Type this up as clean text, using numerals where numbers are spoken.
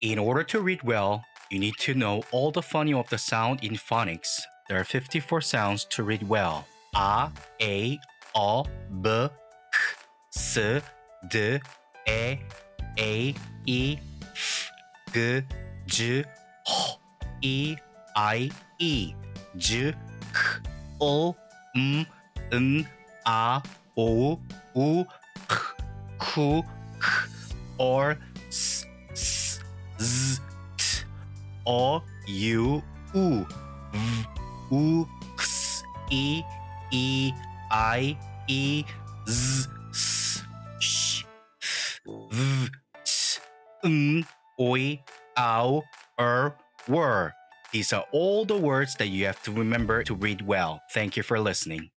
In order to read well, you need to know all the phoneme of the sound in phonics. There are 54 sounds to read well. A, B, K, S, D, E, A, I, F, G, J, H, I, E, J, K, O, N, A, O, U, K, or S, Z, T, O, U, V, U, X, I, I, Z, S, Sh, V, T, Oi, Ow, Were. These are all the words that you have to remember to read well. Thank you for listening.